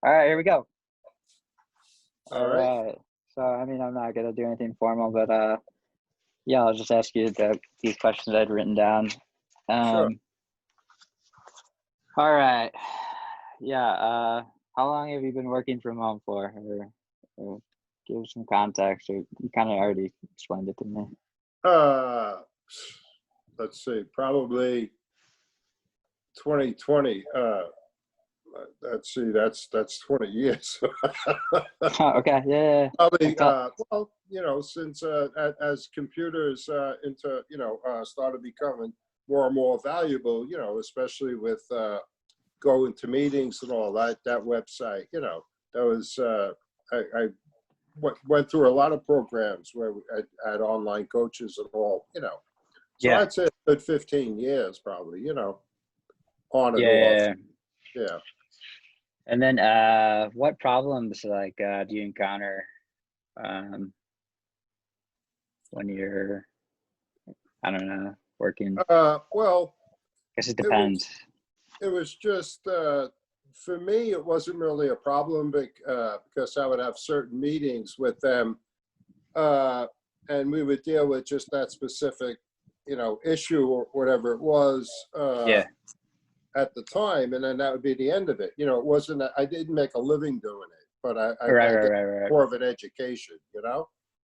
All right, here we go. All All right. right. So, I mean, I'm not gonna do anything formal, but yeah, I'll just ask you these questions I'd written down. Sure. Um, all right. Yeah. How long have you been working from home for? Or give some context. Or you kind of already explained it to me. Uh, let's see, probably 2020. Let's see, that's 20 years. Okay. Yeah. Probably, That's all. well, since as computers started becoming more and more valuable, especially with going to meetings and all that, that website, that was I went through a lot of programs where I had online coaches and all, So Yeah. I'd say a good 15 years probably, on and off. Yeah. Yeah. And then, what problems do you encounter um, when you're, I don't know, working? Well, I guess it it was depends. it was just for me, it wasn't really a problem because I would have certain meetings with them, uh, and we would deal with just that specific, issue or whatever it was. Yeah. At the time, and then that would be the end of it. It wasn't. I didn't make a living doing it, but Right. I Right. get Right. Right. more of an education. Yeah.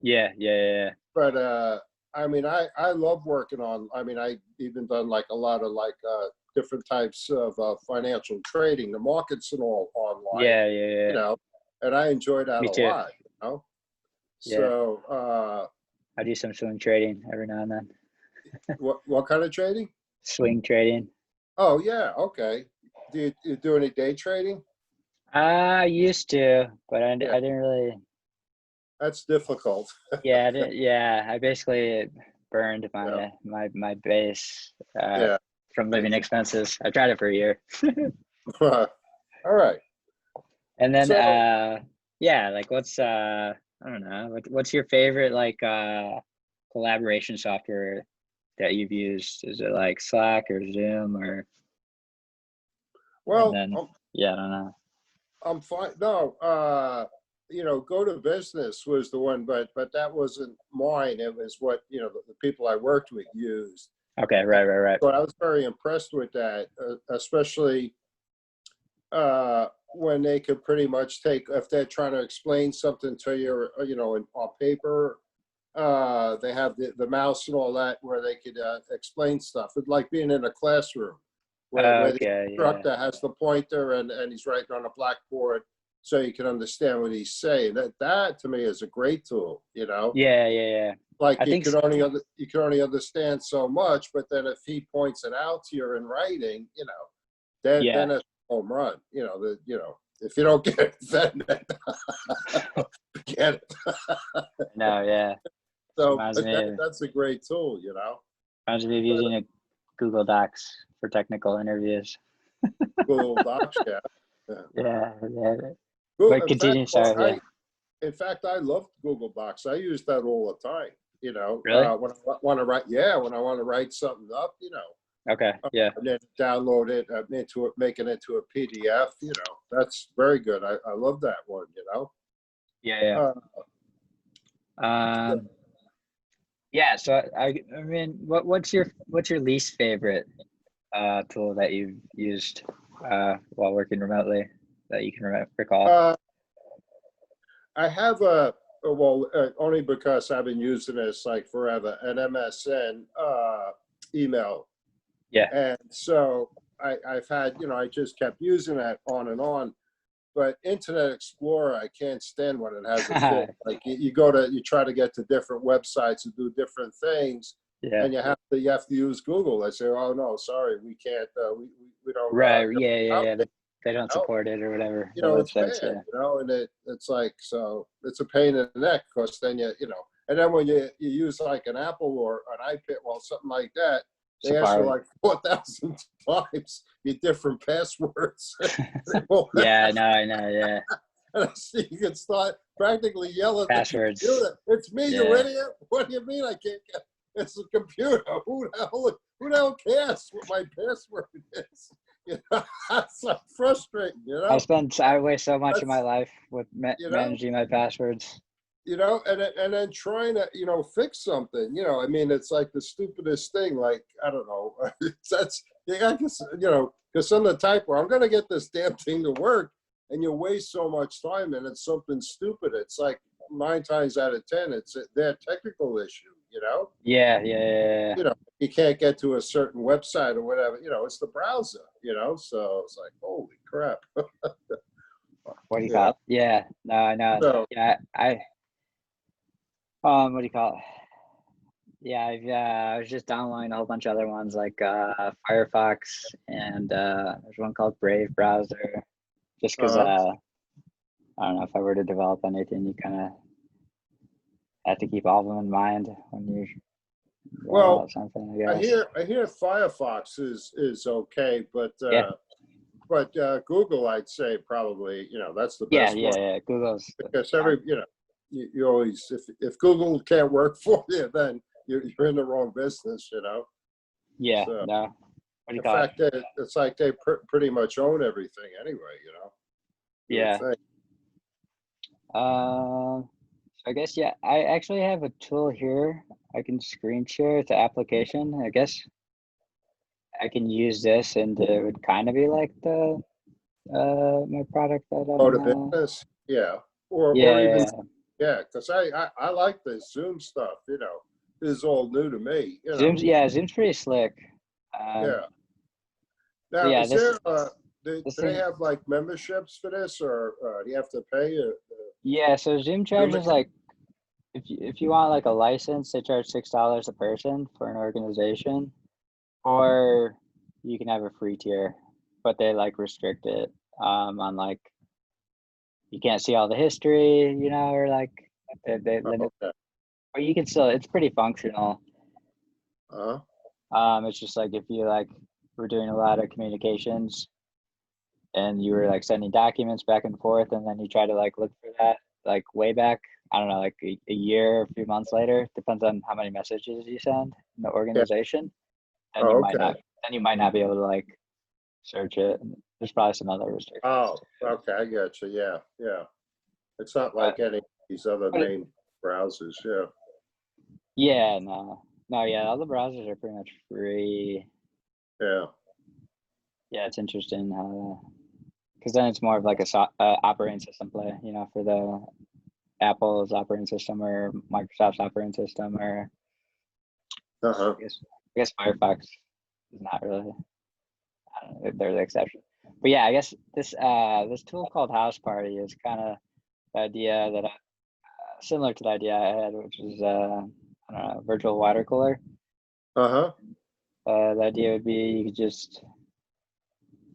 Yeah. Yeah. But I mean, I love working on. I mean, I even done like a lot of like different types of financial trading, the markets and all online. Yeah. Yeah. Yeah. You Yeah. know, and I enjoy that Me a too. lot. Yeah. So I do some swing trading every now and then. what kind of trading? Swing trading. Oh yeah, okay. Do you do any day trading? I used to, but I Yeah, didn't really. that's difficult. Yeah. I didn't, yeah. I basically burned Yeah, my base yeah. from living expenses. I tried it for a year. All right. And then So, yeah, like I don't know, what's your favorite collaboration software that you've used? Is it like Slack or Zoom or and well, then yeah, I don't know. I'm fine. No, go to business was the one, but that wasn't mine. It was what the people I worked with used. Okay, right. But I was very impressed with that, especially when they could pretty much take if they're trying to explain something to you, on paper. They have the mouse and all that where they could explain stuff. It's like being in a classroom where the Okay, yeah. instructor has the pointer and he's writing on a blackboard so you can understand what he's saying. That to me is a great tool. Yeah. Like I think you can only understand so much, but then if he points it out to you in writing, yeah. then it's a home run. If you don't get it, then get it. No, yeah. So, Reminds but me of that's a great tool. reminds me of But using a Google Docs for technical interviews. Google Docs, yeah. Yeah. Yeah. Well, But continue, sorry, yeah. in fact, I love Google Docs. I use that all the time. Really? When I want to write, yeah, when I want to write something up, Okay, yeah. and then download it make it into a PDF. That's very good. I love that one. Yeah. Uh, Um, yeah, so I mean, what's your least favorite tool that you've used while working remotely that you can recall? uh, I have well, only because I've been using this like forever, an MSN email. Yeah. And so I've had, I just kept using that on and on. But Internet Explorer, I can't stand when it has a fit. Like you try to get to different websites and do different things, Yeah. and you have to use Google. I say, oh no, sorry, we can't. We don't. Right. Yeah. Update, They don't you know? support it or whatever. The It's websites. bad. Yeah. And it's like so it's a pain in the neck because then and then when you use like an Apple or an iPad, well, something like that, they ask you Safari. like 4,000 times your different passwords. They won't Yeah. No. I know. Yeah. And I see you can start practically yell at the Passwords. computer. It's me, you Yeah. idiot. What do you mean I can't get it's a computer. Who the hell cares what my password is? You know, it's like frustrating, you I know. I waste so much of my That's, life with you know, managing my passwords. you know, and then trying to, you know, fix something, you know. I mean, it's like the stupidest thing. Like, I don't know. That's, yeah, I guess, you know, because some of the type where I'm going to get this damn thing to work, and you waste so much time, and it's something stupid. It's like 9 times out of 10, it's their technical issue, you know. Yeah, yeah, yeah, yeah. You know, you can't get to a certain website or whatever. You know, it's the browser. You know, so it's like, holy crap. What do you call Yeah. it? Yeah, no, I know. So, Yeah, what do you call it? Yeah, I was just downloading a whole bunch of other ones like Firefox and there's one called Brave browser. Just because uh, I don't know if I were to develop anything, you kind of have to keep all of them in mind when you roll well, out something, I guess. I hear Firefox is okay, Yeah, but Google, I'd say probably, you know, that's the yeah, best yeah, one, yeah. Google's because yeah, every, you know, you always, if Google can't work for you, then you're in the wrong business, you know. yeah. So No, what do you the call it? fact that it's like they pretty much own everything anyway, you know. You would Yeah. think. So I guess yeah. I actually have a tool here. I can screen share. It's an application. I guess I can use this, and it would kind of be like the my product that Oh, I'm. the business, yeah, or Yeah, even, yeah, yeah, because I like the Zoom stuff. You know, this is all new to me. You know, Zoom's yeah, Zoom's pretty slick. yeah. So Now, yeah, is there do this they thing. have like memberships for this, or do you have to pay a Yeah, so Zoom Zoom charges account? like if you want like a license, they charge $6 a person for an organization, or you can have a free tier, but they like restrict it on like you can't see all the history, or like they Oh, limit, okay. but you can still, it's pretty functional. Uh-huh. It's just like if you like were doing a lot of communications and you were like sending documents back and forth, and then you try to like look for that like way back, I don't know, like a year or a few months later, depends on how many messages you send in the Yeah. organization, then Oh, okay. you might not be able to like search it. And there's probably some other restrictions Oh, too. okay. I get you. Yeah, yeah. It's not But, like any of these other but main browsers. Yeah. yeah, no, yeah, all the browsers are pretty much free. Yeah. Yeah, it's interesting how, because then it's more of like a operating system play, for the Apple's operating system or Microsoft's operating system, or Uh-huh. I guess Firefox is not really. I don't know, they're the exception. But yeah, I guess this tool called House Party is kind of the idea that similar to the idea I had, which is I don't know, virtual water cooler. Uh-huh. The idea would be you could just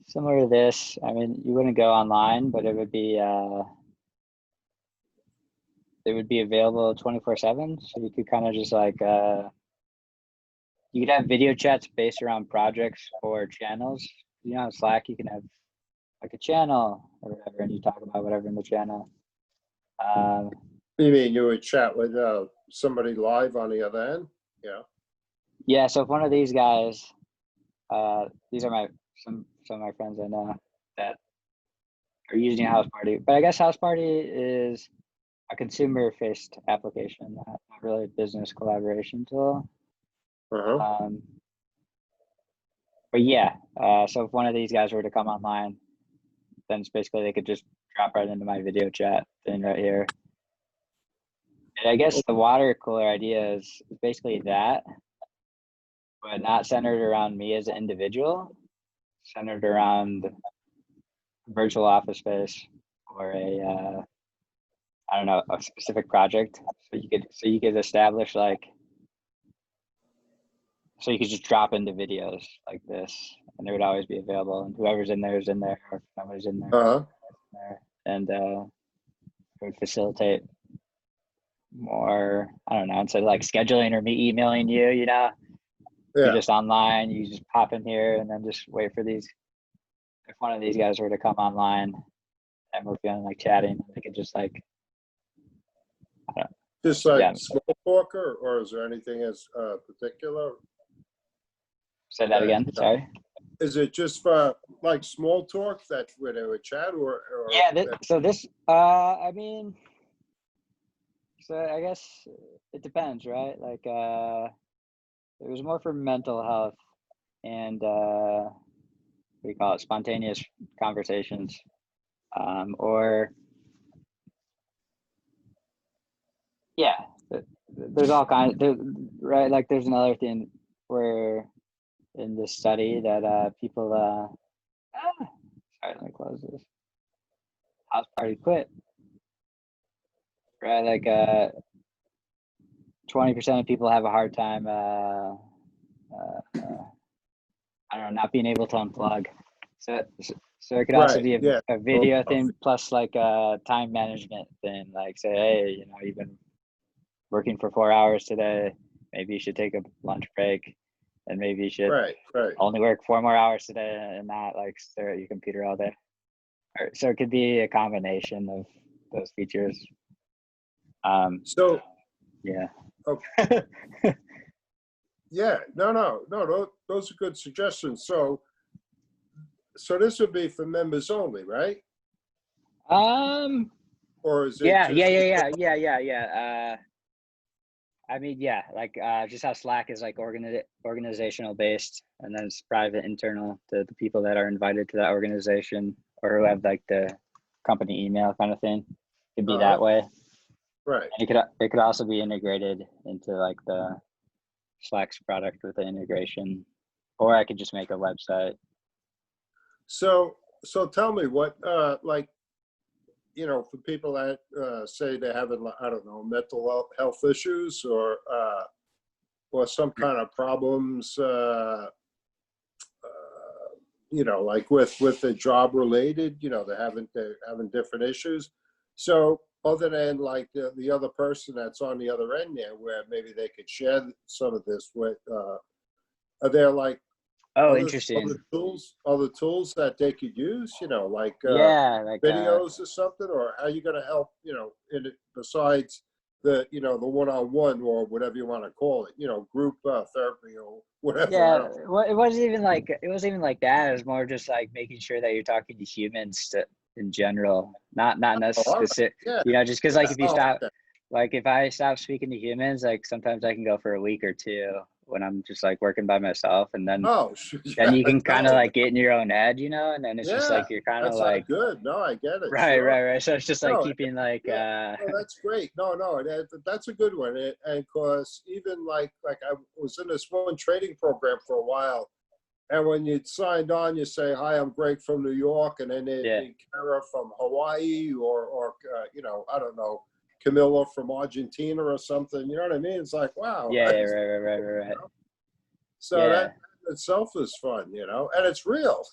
similar to this. I mean, you wouldn't go online, but it would be available 24/7. So you could kind of just like you could have video chats based around projects or channels. Slack, you can have like a channel or whatever, and you talk about whatever in the channel. Um, You mean you would chat with somebody live on the other end? Yeah. yeah, so if one of these guys, these are some of my friends I know that are using House Party, but I guess House Party is a consumer-faced application, not really a business collaboration tool. Uh-huh. Um, but yeah, so if one of these guys were to come online, then it's basically they could just drop right into my video chat thing right here. And I guess the water cooler idea is basically that, but not centered around me as an individual, centered around a virtual office space or I don't know, a specific project. So you could establish like, so you could just drop into videos like this, and they would always be available, and whoever's in there is in there, or if nobody's in there, Uh-huh. and it would facilitate more, I don't know, instead of like scheduling or me emailing you, you're Yeah. just online, you just pop in here and then just wait for these. If one of these guys were to come online and we're feeling like chatting, they could just like, I don't know, Just like yeah, small talk, or is there anything as particular say that that, again, sorry. Is it just for like small talk that where they would chat or Yeah. that, So this, I mean, so I guess it depends, right? Like, it was more for mental health and we call it spontaneous conversations, or yeah, there's all kinds. Right? Like, there's another thing where in this study that people. Sorry, let me close this. House party quit. Right, like 20% of people have a hard time. I don't know, not being able to unplug. So it could also right? be Yeah. a video thing plus like a time management thing. Like, say, hey, you've been working for 4 hours today. Maybe you should take a lunch break, and maybe you should Right. Right. only work 4 more hours today and not like stare at your computer all day. So it could be a combination of those features. So, Yeah. okay. Yeah. No. Those are good suggestions. So this would be for members only, right? Um. Or is it Yeah. just? I mean, yeah, like just how Slack is like organizational based, and then it's private, internal to the people that are invited to that organization or who have like the company email kind of thing. It could be that way. Right. And it could also be integrated into like the Slack's product with the integration, or I could just make a website. So tell me what like for people that say they're having, I don't know, mental health issues or some kind of problems like with the job related, they're having different issues. So other than like the other person that's on the other end there, where maybe they could share some of this with, are there like Oh, other interesting. other tools that they could use, like Yeah, like videos or something, or how you going to help, in it besides the the one-on-one or whatever you want to call it, group therapy or whatever. I yeah. don't know. Well, it wasn't even like that. It was more just like making sure that you're talking to humans in general, not Oh, all right. specific. Yeah, Just because like yeah. if you Oh, stop, okay. like if I stop speaking to humans, like sometimes I can go for a week or two when I'm just like working by myself, and Oh, then yeah, you can kind of no, like get in your own head, and then it's just yeah, like you're kind of that's not like good. No, I get it. right, Sure. right, right. So it's just like No, keeping like yeah, no, that's great. No, that's a good one. And cause even like I was in this one training program for a while, and when you signed on, you say, "Hi, I'm Greg from New York," and then yeah, Kara from Hawaii, or I don't know, Camilla from Argentina or something. You know what I mean? It's like, wow. yeah, yeah, right, right, right, right, right. So Yeah, that itself is fun, and it's real.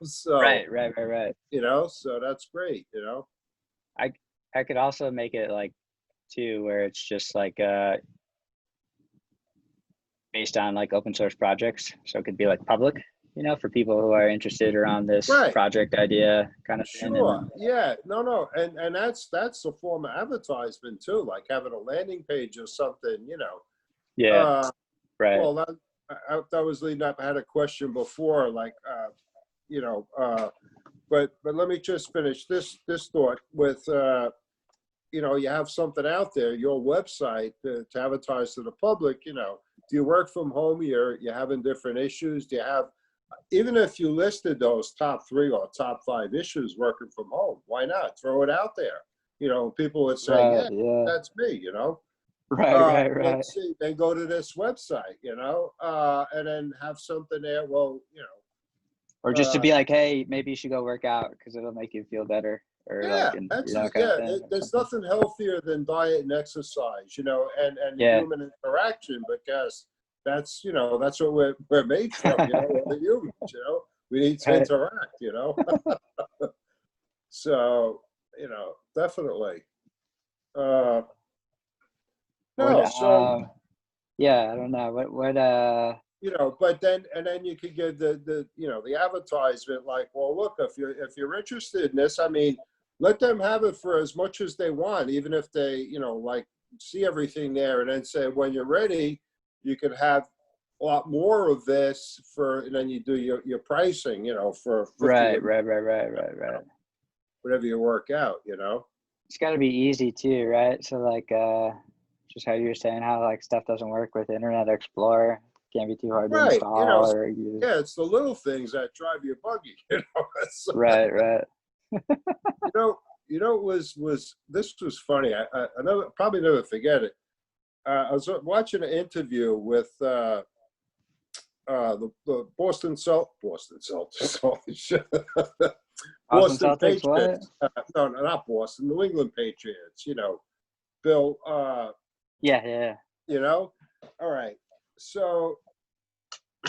So right, right, right, right. so that's great. I I could also make it like too where it's just like based on like open source projects. So it could be like public, for people who are interested around this Right. project idea kind of thing. And Sure. Yeah. No. And that's a form of advertisement too, like having a landing page or something. yeah, Uh, right. well, that was leading up. I had a question before, like, but let me just finish this thought with, you have something out there, your website to advertise to the public. Do you work from home? You're having different issues. Do you have, even if you listed those top 3 or top 5 issues working from home, why not throw it out there? People would say, Right, yeah, yeah. that's me. Right, right, Then right. see, then go to this website, and then have something there. Well, Or just to be like, hey, maybe you should go work out because it'll make you feel better, or like, yeah, and kind of yeah. thing or There's something. nothing healthier than diet and exercise, and the Yeah. human interaction, because that's what we're made from, we're the humans, we need to Right. interact. So, definitely. What No, so, yeah, I don't know. What but then you could get the advertisement, like, well, look, if you're interested in this, I mean, let them have it for as much as they want, even if they, like, see everything there, and then say, when you're ready, you could have a lot more of this and then you do your pricing, for 50, Right. whatever you work out, It's got to be easy too, right? So like, just how you were saying how like stuff doesn't work with Internet Explorer, can't be too hard to Right. install or use. Yeah, it's the little things that drive you buggy, Right. This was funny. I never, probably never forget it. I was watching an interview with the Boston Celtics, Boston Boston Celtics, what? Patriots. No, not Boston, New England Patriots. Bill. Yeah. All right. So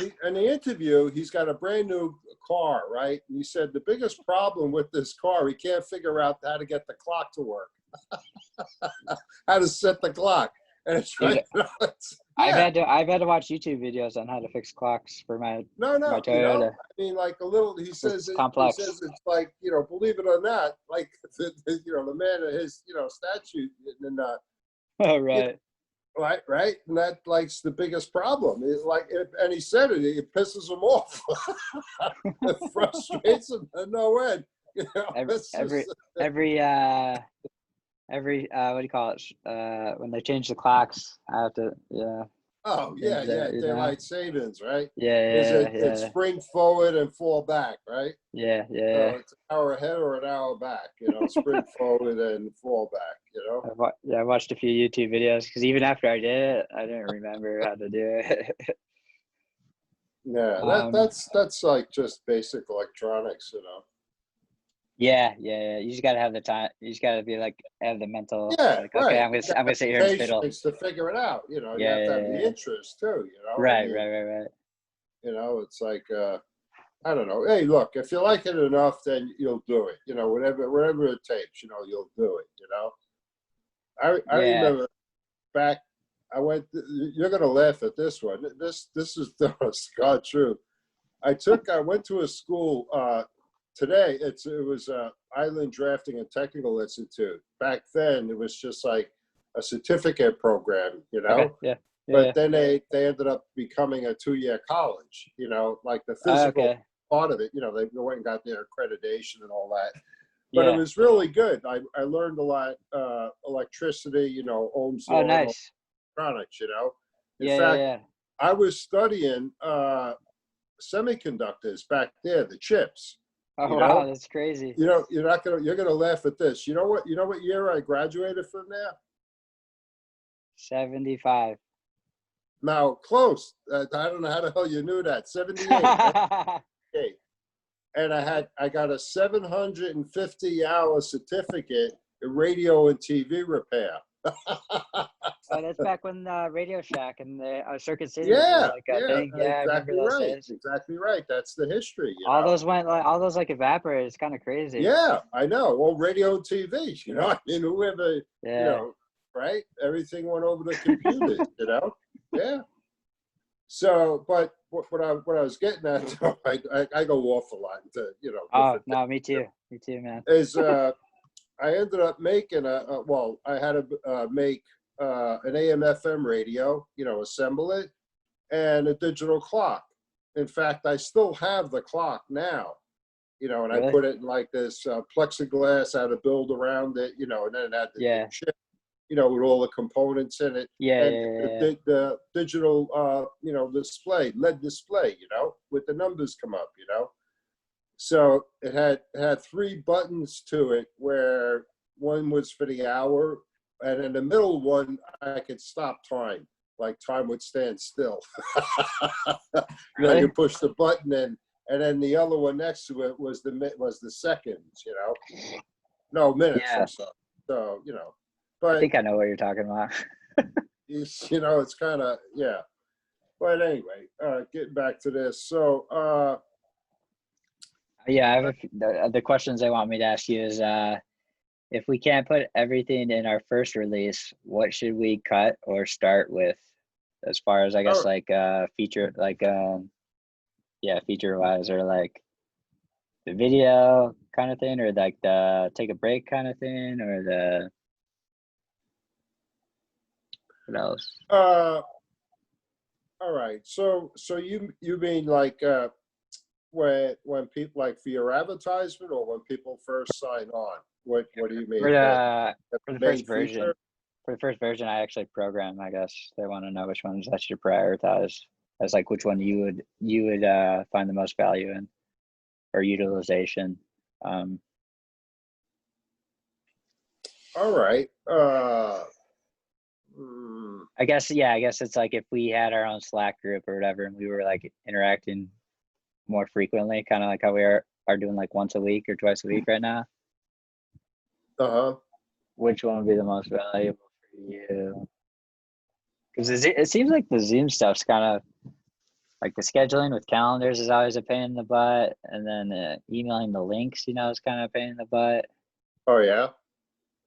in the interview, he's got a brand new car, right? And he said the biggest problem with this car, he can't figure out how to get the clock to work, how to set the clock. And it's Dude, right. I've had to watch YouTube videos on how to fix clocks for my No, my Toyota. I mean, like a little. He says complex. He says it's like, believe it or not, like the man of his statue and Right. right, and that like's the biggest problem. And he said it pisses him off. It frustrates him to no end. Every what do you call it? When they change the clocks, I have to Oh yeah, daylight savings, right? Yeah. It's spring forward and fall back, right? Yeah. So it's an hour ahead or an hour back. Spring forward and fall back. I watched a few YouTube videos because even after I did it, I didn't remember how to do it. Yeah, that's like just basic electronics. Yeah. You just gotta have the time. You just gotta be like have the mental. Yeah, like, right. Okay, I'm gonna sit here and fiddle. Patience to figure it out. You have to have the interest too. Right. It's like I don't know. Hey, look, if you like it enough, then you'll do it. Whatever it takes. You'll do it. I remember back. I went. You're gonna laugh at this one. This is God true. I went to a school. Today, it was Island Drafting and Technical Institute. Back then, it was just like a certificate program, Okay. Yeah. But then they ended up becoming a 2-year college, like the physical part of it. They went and got their accreditation and all that. But it was really good. I learned a lot, electricity, Ohm's law, nice. Electronics, In fact, yeah. I was studying semiconductors back there, the chips. Oh wow, that's crazy. You're gonna laugh at this. You know what year I graduated from there? 75. Now close. I don't know how the hell you knew that. 78. And I got a 750-hour certificate in radio and TV repair. Oh, that's back when Radio Shack and the Circuit City Yeah, was like a thing. Yeah, exactly I remember those right. days. Exactly right. That's the history. All those evaporated. It's kind of crazy. Yeah, I know. Well, radio and TV. I mean, whoever. Right? Everything went over the computers. Yeah. So, but what I was getting at, I go off a lot into Oh no, me too, man. Is I ended up making I had to make an AM/FM radio, assemble it, and a digital clock. In fact, I still have the clock now, and really? I put it in like this plexiglass. I had to build around it, and then it had the chip, with all the components in it. The digital, display, LED display, with the numbers come up, So it had 3 buttons to it, where one was for the hour, and in the middle one I could stop time, like time would stand still. Really? I could push the button in, and then the other one next to it was the seconds, no minutes or so. So but I think I know what you're talking about. It's kind of But anyway, getting back to this, so. I have the questions they want me to ask you is if we can't put everything in our first release, what should we cut or start with as far as I guess feature feature wise, or like the video kind of thing, or like the take a break kind of thing, or the what else? All all right. So you mean like when people like for your advertisement or when people first sign on? What do you For mean? the for the Main first feature? version, I actually program. I guess they want to know which ones I should prioritize as like which one you would find the most value in or utilization. Um, All right. Hmm, I guess yeah. I guess it's like if we had our own Slack group or whatever, and we were like interacting more frequently, kind of like how we are doing like once a week or twice a week right now. uh-huh. Which one would be the most valuable for you? Because it seems like the Zoom stuff's kind of like the scheduling with calendars is always a pain in the butt, and then emailing the links, is kind of a pain in the butt. Oh yeah.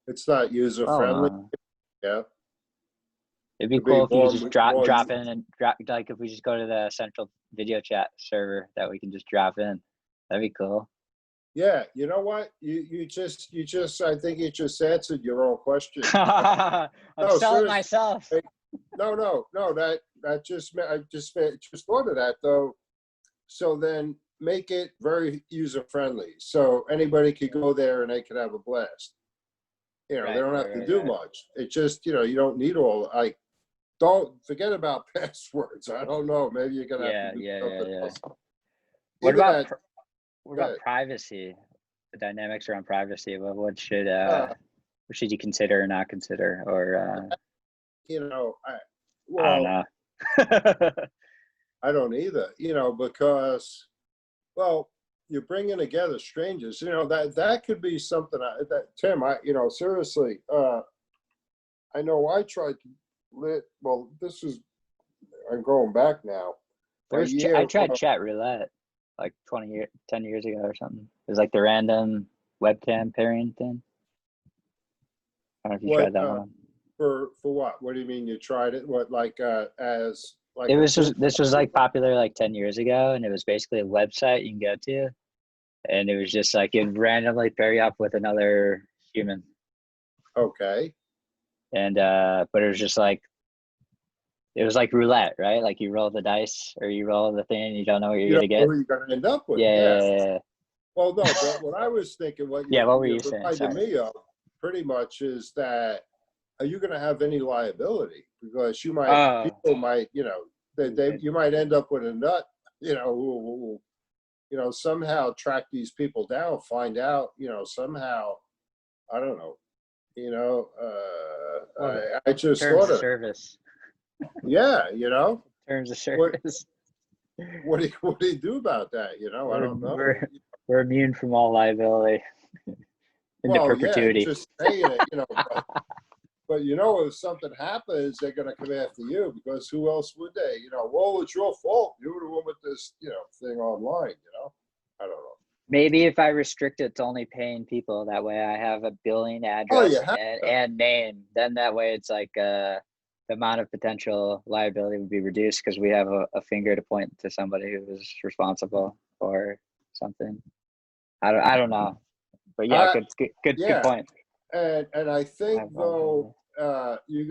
It's not user Oh, friendly. Yeah. it'd be It'd be cool if you could just more drop in and drop like if we just go to the central video chat server that we can just drop in. That'd be cool. yeah, you know what? You just I think you just answered your own question. I'm No, selling seriously. myself. No, that just thought of that though. So then make it very user friendly. So anybody could go there and they could have a blast. They Right, don't have right, to right, do right. much. It just, you don't need all like don't forget about passwords. I don't know. Maybe you're gonna have to Yeah, do yeah, yeah, something yeah. else. What Even about that, what about yeah, privacy? The dynamics around privacy. uh, What should you consider or not consider, or I I don't well, know. I don't either. Because well, you're bringing together strangers. That could be something that Tim. Seriously. I know I tried to well, this is I'm going back now. A I year. tried chat roulette like 10 years ago or something. It was like the random webcam pairing thing. I don't know if you What tried that one. for what? What do you mean you tried it? What like as like It a was proof? just this was like popular like 10 years ago, and it was basically a website you can go to, and it was just like it randomly pair you up with another human, Okay. and but it was like roulette, right? Like you roll the dice or you roll the thing, and you don't know what you're You don't gonna know get. who you're going to end up with. Yeah, Yeah. yeah, yeah, Well, no, but what I was thinking, what yeah. What were you you saying? reminded Sorry. me of, pretty much, is that are you going to have any liability? Because Oh, people might, you might end up with a nut, somehow track these people down, find out, somehow, I don't know, well, I just terms thought of of it. service. Yeah, Terms of what, service. what do you do about that? I We're don't know. we're we're immune from all liability into Well, yeah, perpetuity. just saying it, but if something happens, they're going to come after you because who else would they? Well, it's your fault. You were the one with this, thing online. I don't know. Maybe if I restrict it to only paying people, that way I have a billing Oh, you address have to. and name. Then that way it's like the amount of potential liability would be reduced because we have a finger to point to somebody who was responsible or something. I don't know, but yeah, I good yeah, point. and I think Have though liability. you're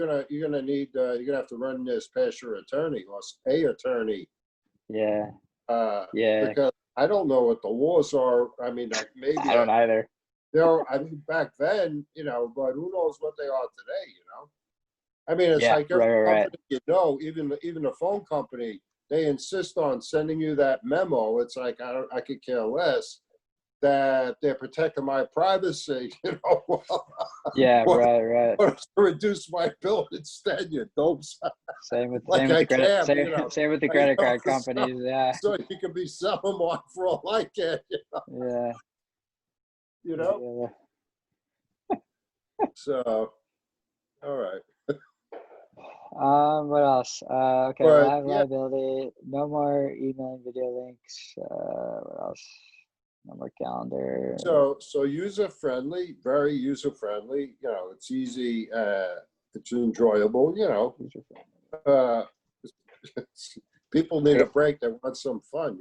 gonna need you're gonna have to run this past your attorney or a attorney Yeah, yeah. because I don't know what the laws are. I mean, I maybe don't either. I mean back then, but who knows what they are today. I mean, it's Yeah, like every right. company, even the phone company, they insist on sending you that memo. It's like I could care less that they're protecting my privacy. Yeah, What right. to reduce my bill instead? You dopes. Same Like with I the credit. can, Same with the credit card so, companies. Yeah, so you can be selling one for all I can. yeah, You know. yeah. So all right, What else? Okay, but live yeah. liability. No more emailing video links. What else? No more calendar. So user friendly, very user friendly. It's easy. It's enjoyable. Uh, people need a break. They want some fun.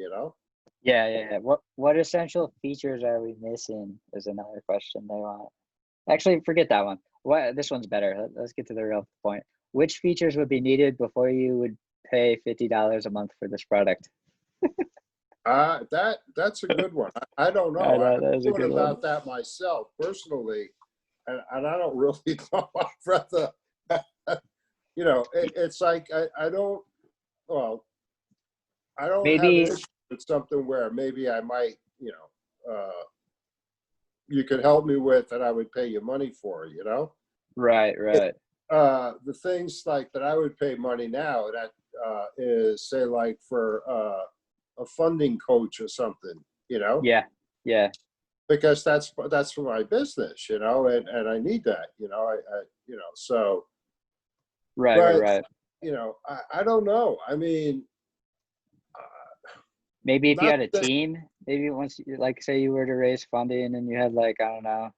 Yeah. What essential features are we missing? Is another question they want. Actually, forget that one. What this one's better. Let's get to the real point. Which features would be needed before you would pay $50 a month for this product. That's a good one. I don't know. I know, I that is a thought good about one. that myself personally, and I don't really know. I'd rather, it's like I don't. Well, I don't have an Maybe, issue with something where maybe I might, you could help me with, and I would pay you money for, right. the things like that I would pay money now, that is, say, like for a funding coach or something, Yeah. because that's for my business, and I need that, so, but, Right. I don't know. I mean, Maybe if you not had a that, team, maybe once you, like, say you were to raise funding and you had, like, I don't know,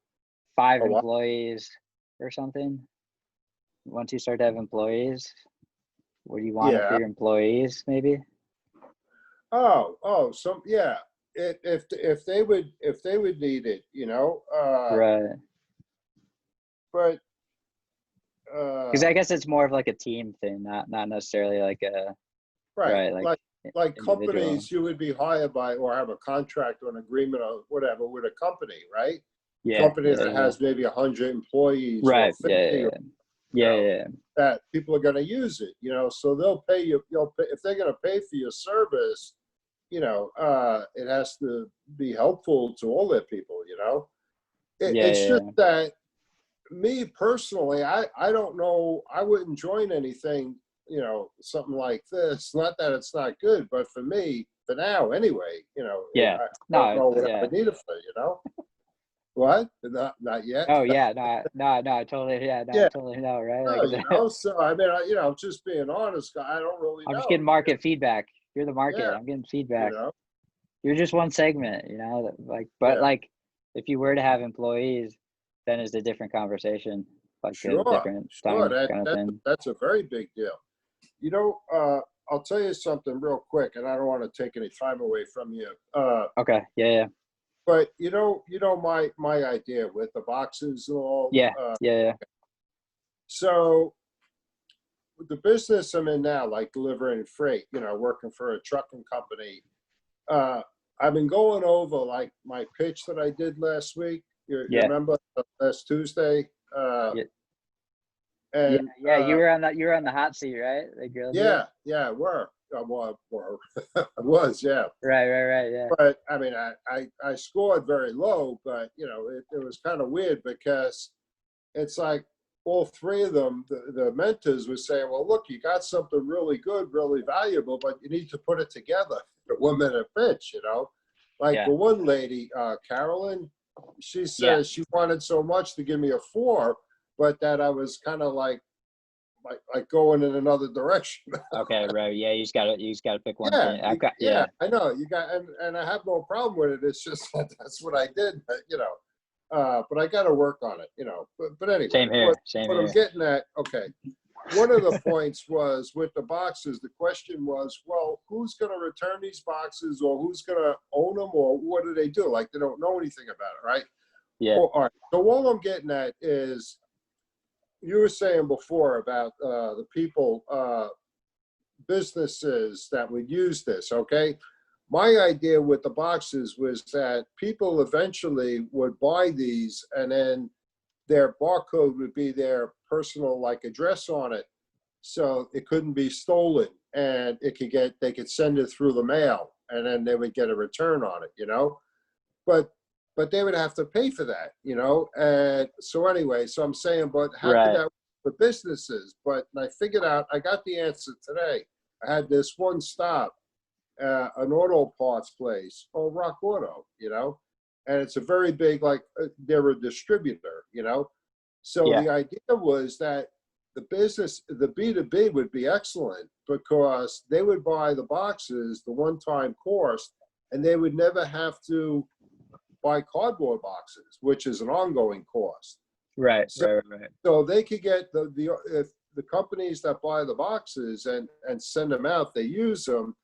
5 a what? employees or something. Once you start to have employees, would you want it for Yeah. your employees, maybe? Yeah. If they would need it, Right. but Because I guess it's more of like a team thing, not necessarily like a right, right, like like individual. companies, you would be hired by or have a contract or an agreement or whatever with a company, right? Yeah. Company that has maybe 100 employees or Right. 50, or, Yeah. that people are going to use it, so they'll pay you. You'll pay, if they're going to pay for your service, it has to be helpful to all their people, it's just Yeah. that, me personally, I don't know. I wouldn't join anything, something like this. Not that it's not good, but for me, for now anyway, Yeah. I don't No, know what I yeah. would need it for. What? Not yet. Oh yeah, no, I totally, yeah, no, I Yeah. totally know, right? No, Like so I mean, just being honest, I don't really I'm just know. getting market feedback. You're the market. Yeah. I'm getting You feedback. know. You're just one segment, like, but Yeah. like if you were to have employees, then it's a different conversation, like a Sure. different Sure. kind of thing. That's a very big deal. I'll tell you something real quick, and I don't want to take any time away from you. Okay. Yeah. But my idea with the boxes and all. Yeah. So the business I'm in now, like delivering freight, working for a trucking company, I've been going over like my pitch that I did last week. You Yeah. remember last Tuesday? Yeah. And You were on the hot seat, right? They grilled you. yeah, I was, yeah. Right. Yeah. But I mean, I scored very low, but it was kind of weird because it's like all three of them, the mentors were saying, well, look, you got something really good, really valuable, but you need to put it together in a 1-minute pitch, like Yeah. the one lady, Carolyn, she Yeah. says she wanted so much to give me a 4, but that I was kind of like going in another direction. Okay. Right. Yeah. You just gotta pick one Yeah, thing. Yeah. I know you got, and I have no problem with it. It's just that that's what I did, but I got to work on it, But anyway, Same here. Same what I'm here. getting at, okay. One of the points was with the boxes. The question was, well, who's going to return these boxes, or who's going to own them, or what do they do? Like they don't know anything about it, right? Yeah. Well, all right. So all I'm getting at is, you were saying before about the people, businesses that would use this, okay? My idea with the boxes was that people eventually would buy these, and then their barcode would be their personal like address on it, so it couldn't be stolen, and they could send it through the mail, and then they would get a return on it, but they would have to pay for that, and so anyway, so I'm saying, but how could Right. that work for businesses? But I figured out, I got the answer today. I had this one stop, an auto parts place, Rock Auto, and it's a very big, like, they're a distributor, so Yeah. the idea was that the B2B would be excellent, because they would buy the boxes, the one-time cost, and they would never have to buy cardboard boxes, which is an ongoing cost. Right. So, Right. so they could get if the companies that buy the boxes and send them out, they use them.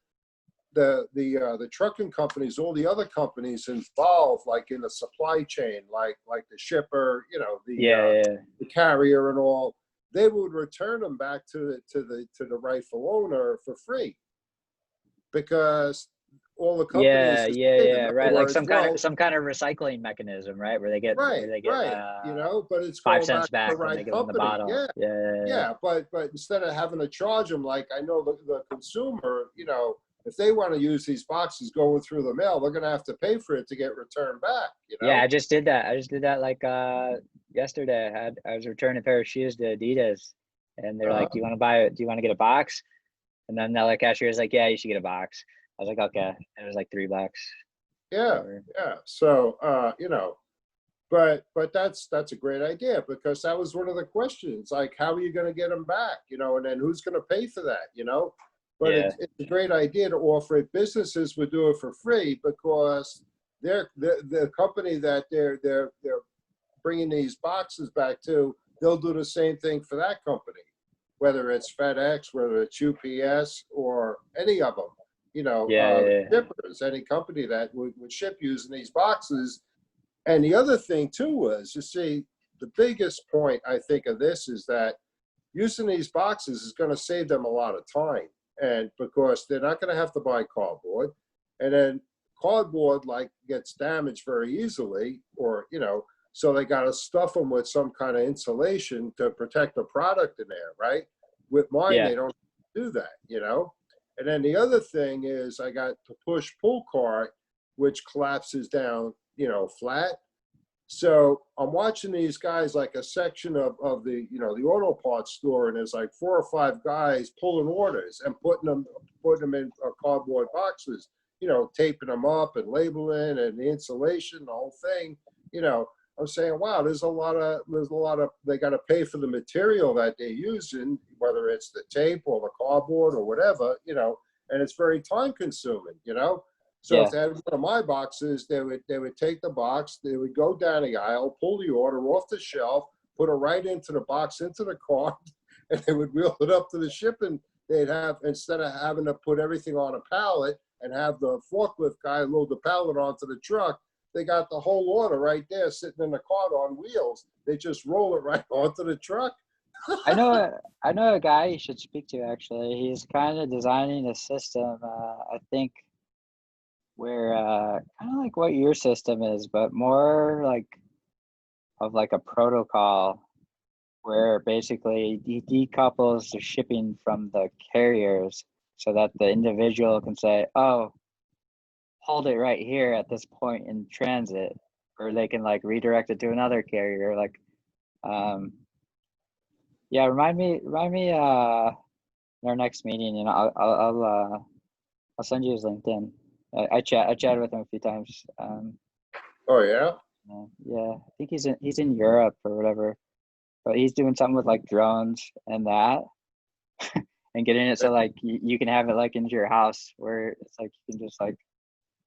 The trucking companies, all the other companies involved, like in the supply chain, like the shipper, Yeah. the carrier and all, they would return them back to the rightful owner for free, because all the companies Yeah, are yeah, saying, in yeah, other right. Like words, well, some kind of recycling mechanism, right? Where right, they get right, but it's five going back cents to the back when they right give them the company. bottle. Yeah, Yeah, yeah, but instead of having to charge them, like, I know the consumer, if they want to use these boxes going through the mail, they're going to have to pay for it to get returned back. yeah. I just did that. I just did that like yesterday. I was returning a pair of shoes to Adidas, and they're like, Uh-huh. "Do you want to buy it? Do you want to get a box?" And then the cashier is like, "Yeah, you should get a box." I was like, "Okay." And it was like $3. Yeah, Whatever. yeah. So, but that's a great idea, because that was one of the questions, like, how are you going to get them back, and then who's going to pay for that. But Yeah, it's a great idea to offer it. Businesses would do it for free, because the company that they're bringing these boxes back to, they'll do the same thing for that company, whether it's FedEx, whether it's UPS, or any of them, yeah. shippers, any company that would ship using these boxes. And the other thing too was, you see, the biggest point I think of this is that using these boxes is going to save them a lot of time, and because they're not going to have to buy cardboard, and then cardboard gets damaged very easily, or so they got to stuff them with some kind of insulation to protect the product in there, right? With mine, Yeah. they don't do that. And then the other thing is, I got the push pull cart, which collapses down, flat. So I'm watching these guys, like a section of the, the auto parts store, and there's like 4 or 5 guys pulling orders and putting them in cardboard boxes, taping them up and labeling and the insulation, the whole thing. I'm saying, wow, there's a lot of, they got to pay for the material that they're using, whether it's the tape or the cardboard or whatever, and it's very time consuming. So if Yeah. they had one of my boxes, they would take the box, they would go down the aisle, pull the order off the shelf, put it right into the box, into the cart, and they would wheel it up to the shipping. They'd have, instead of having to put everything on a pallet and have the forklift guy load the pallet onto the truck, they got the whole order right there sitting in the cart on wheels. They just roll it right onto the truck. I know a guy you should speak to, actually. He's kind of designing a system, I think, where kind of like what your system is, but more like of like a protocol where basically he decouples the shipping from the carriers so that the individual can say, "Oh, hold it right here at this point in transit," or they can like redirect it to another carrier. Like, yeah, remind me in our next meeting, and I'll send you his LinkedIn. I chatted with him a few times. Oh yeah. Yeah, I think he's in Europe or whatever, but he's doing something with like drones and that, and getting it so like you can have it like into your house where it's like you can just like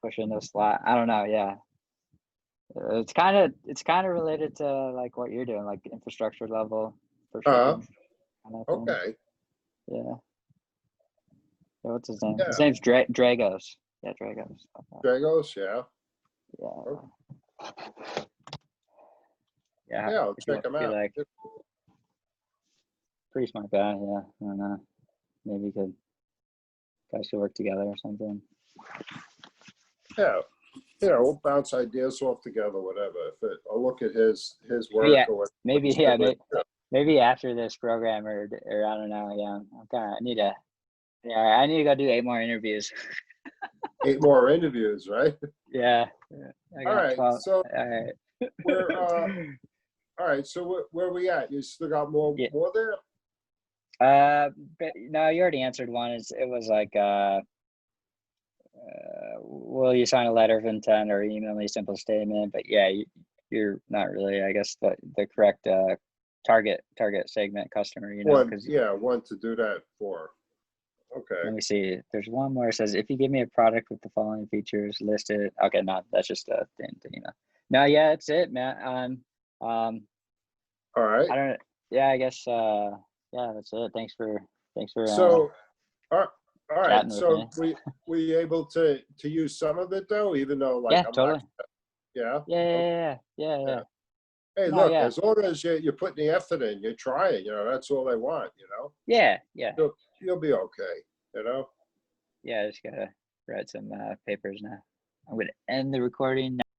push in a slot. I don't know. Yeah, it's kind of related to like what you're doing, like infrastructure level for Uh-huh. shipping kind of thing. Okay. Yeah. So what's his name? His Yeah. name's Dragos. Yeah, Dragos. Dragos, yeah. Yeah. Okay. Yeah. Yeah, I'll If check them you out. like, pretty smart guy. Yeah. I don't know. Maybe guys should work together or something. Yeah. We'll bounce ideas off together, whatever. I'll look at his work Yeah. or what Maybe. he's Yeah. doing. Maybe after this program, or I don't know. Yeah. I'm kind of I need to go do 8 more interviews. 8 more interviews, right? Yeah. I All got right. 12. So All right. we're all right. So where are we at? You still got more Yeah. there? But no, you already answered one. It was like, will you sign a letter of intent or email me a simple statement? But yeah, you're not really, I guess, the correct target segment customer, because One to do that for. Okay. let me see. There's one more. It says, if you give me a product with the following features listed. Okay, no, that's just a thing to email. No, yeah, that's it, man. All right. I don't. Yeah, I guess. Yeah, that's it. Thanks for So, all right. chatting with So me. we able to use some of it though, even though like Yeah, I'm not. totally. Yeah. Yeah, Okay. yeah, yeah, yeah, yeah. Yeah. Hey, No, look, yeah, as long as you're putting the effort in, you're trying, that's all they want, yeah, yeah, You'll be okay, yeah. I just gotta write some papers now. I'm gonna end the recording.